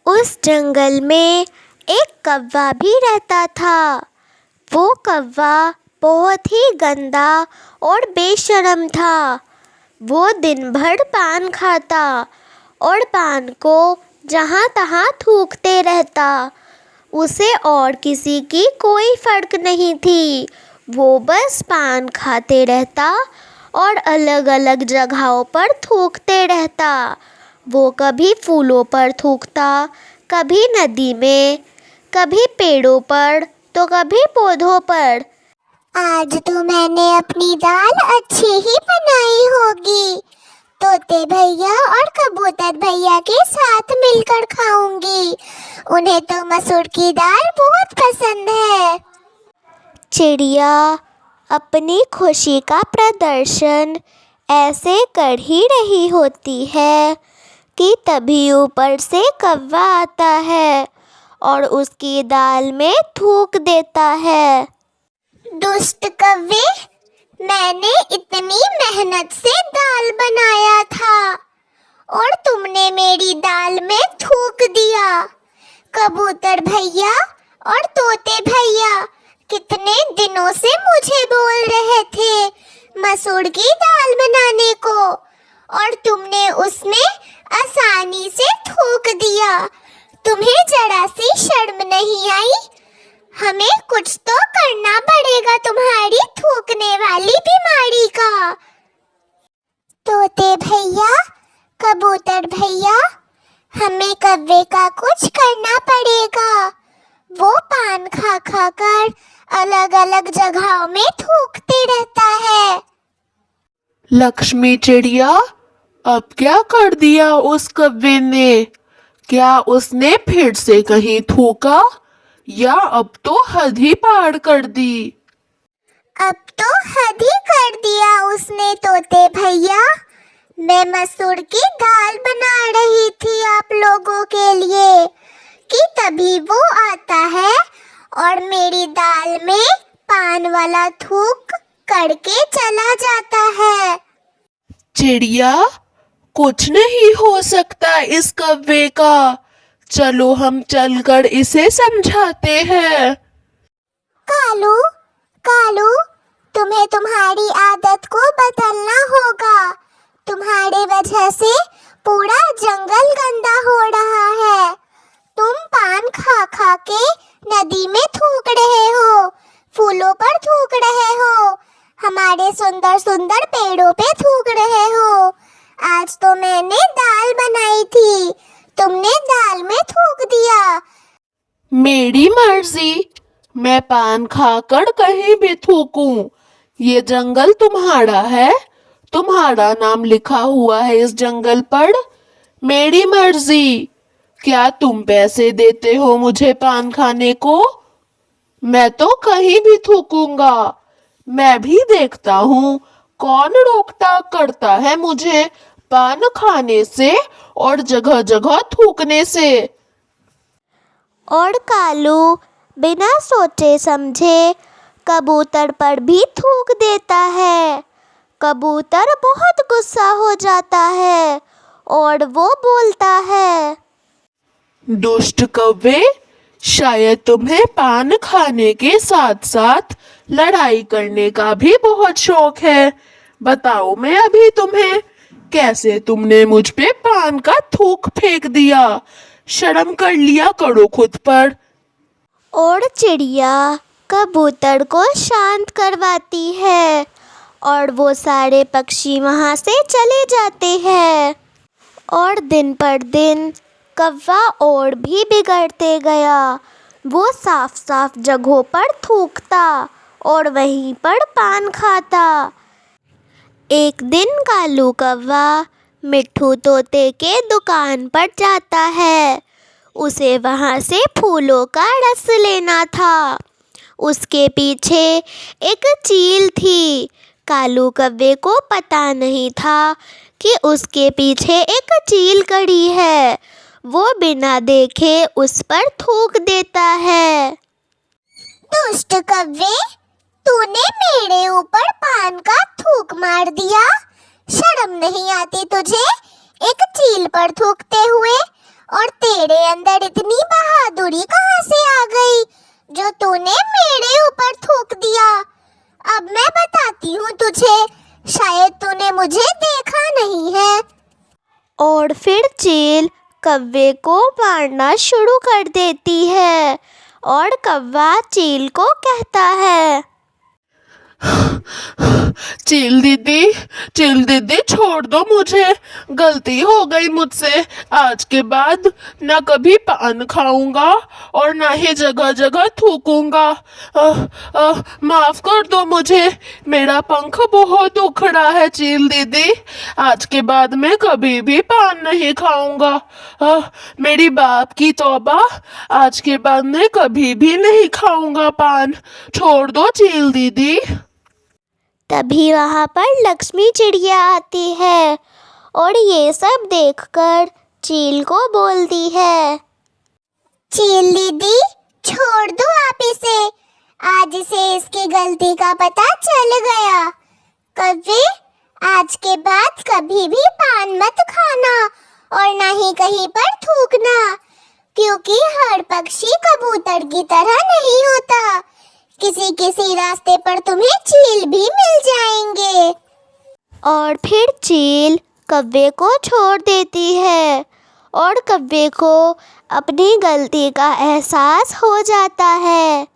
उस जंगल में एक कौवा भी रहता था। वो कौवा बहुत ही गंदा और बेशर्म था। वो दिन भर पान खाता और पान को जहाँ तहाँ थूकते रहता। उसे और किसी की कोई फ़र्क नहीं थी। वो बस पान खाते रहता और अलग अलग जगहों पर थूकते रहता। वो कभी फूलों पर थूकता, कभी नदी में, कभी पेड़ों पर तो कभी पौधों पर। आज तो मैंने अपनी दाल अच्छी ही बनाई होगी। तोते भैया और कबूतर भैया के साथ मिलकर खाऊंगी। उन्हें तो मसूर की दाल बहुत पसंद है। चिड़िया अपनी खुशी का प्रदर्शन ऐसे कर ही रही होती है कि तभी ऊपर से कौवा आता है और उसकी दाल में थूक देता है। दुष्ट कौवे, मैंने इतनी मेहनत से दाल बनाया था और तुमने मेरी दाल में थूक दिया। कबूतर भैया और तोते भैया कितने दिनों से मुझे बोल रहे थे मसूर की दाल बनाने को, और तुमने उसमें आसानी से थूक दिया। तुम्हें जरा सी शर्म नहीं आई? हमें कुछ तो करना पड़ेगा तुम्हारी थूकने वाली बीमारी का। तोते भैया, कबूतर भैया, हमें कौवे का कुछ करना पड़ेगा। वो पान खा खा कर अलग अलग जगहों में थूकते रहता है। लक्ष्मी चिड़िया, अब क्या कर दिया उस कौवे ने? क्या उसने फिर से कहीं थूका या अब तो हद ही पार कर दी? अब तो हद ही कर दिया उसने तोते भैया। मैं मसूर की दाल बना रही थी आप लोगों के लिए कि तभी वो आता है और मेरी दाल में पान वाला थूक करके चला जाता है। चिड़िया, कुछ नहीं हो सकता इस कौवे का। चलो हम चलकर इसे समझाते हैं। कालू, कालू, तुम्हें तुम्हारी आदत को बदलना होगा। तुम्हारे वजह से पूरा जंगल गंदा हो रहा है। तुम पान खा खा के नदी में थूक रहे हो, फूलों पर थूक रहे हो, हमारे सुंदर सुंदर पेड़ों पे थूक रहे हो। आज तो मैंने दाल बनाई थी, तुमने दाल में थूक दिया। मेरी मर्जी, मैं पान खाकर कहीं भी थूकूं। ये जंगल तुम्हारा है, तुम्हारा नाम लिखा हुआ है इस जंगल पर। मेरी मर्जी। क्या तुम पैसे देते हो मुझे पान खाने को? मैं तो कहीं भी थूकूंगा। मैं भी देखता हूँ कौन रोक टाक करता है मुझे पान खाने से और जगह जगह थूकने से। और कालू बिना सोचे समझे कबूतर पर भी थूक देता है। कबूतर बहुत गुस्सा हो जाता है और वो बोलता है, दुष्ट कौवे, शायद तुम्हें पान खाने के साथ साथ लड़ाई करने का भी बहुत शौक है। बताओ मैं अभी तुम्हें, कैसे तुमने मुझ पे पान का थूक फेंक दिया? शर्म कर लिया करो खुद पर। और चिड़िया कबूतर को शांत करवाती है और वो सारे पक्षी वहाँ से चले जाते हैं। और दिन पर दिन कौवा और भी बिगड़ते गया। वो साफ साफ जगहों पर थूकता और वहीं पर पान खाता। एक दिन कालू कौवा मिट्ठू तोते के दुकान पर जाता है। उसे वहाँ से फूलों का रस लेना था। उसके पीछे एक चील थी। कालू कौवे को पता नहीं था कि उसके पीछे एक चील खड़ी है। वो बिना देखे उस पर थूक देता है। दुष्ट कौवे, तूने मेरे ऊपर पान का थूक मार दिया। शर्म नहीं आती तुझे एक चील पर थूकते हुए? और तेरे अंदर इतनी बहादुरी कहाँ से आ गई जो तूने मेरे ऊपर थूक दिया? अब मैं बताती हूँ तुझे, शायद तूने मुझे देखा नहीं है। और फिर चील कौवे को मारना शुरू कर देती है और कौवा चील को कहता है, चील दीदी छोड़ दो मुझे, गलती हो गई मुझसे। आज के बाद ना कभी पान खाऊंगा और ना ही जगह जगह थूकूंगा। माफ कर दो मुझे, मेरा पंख बहुत उखड़ा है चील दीदी। आज के बाद मैं कभी भी पान नहीं खाऊंगा। मेरी बाप की तौबा, आज के बाद मैं कभी भी नहीं खाऊंगा पान। छोड़ दो चील दीदी। तभी वहाँ पर लक्ष्मी चिड़िया आती है और ये सब देखकर चील को बोलती है, चील दीदी छोड़ दो आप इसे, आज इसे इसकी गलती का पता चल गया। कौवे, आज के बाद कभी भी पान मत खाना और ना ही कहीं पर थूकना, क्योंकि हर पक्षी कबूतर की तरह नहीं होता। किसी किसी रास्ते पर तुम्हें चील भी मिल जाएंगे। और फिर चील कौवे को छोड़ देती है और कौवे को अपनी गलती का एहसास हो जाता है।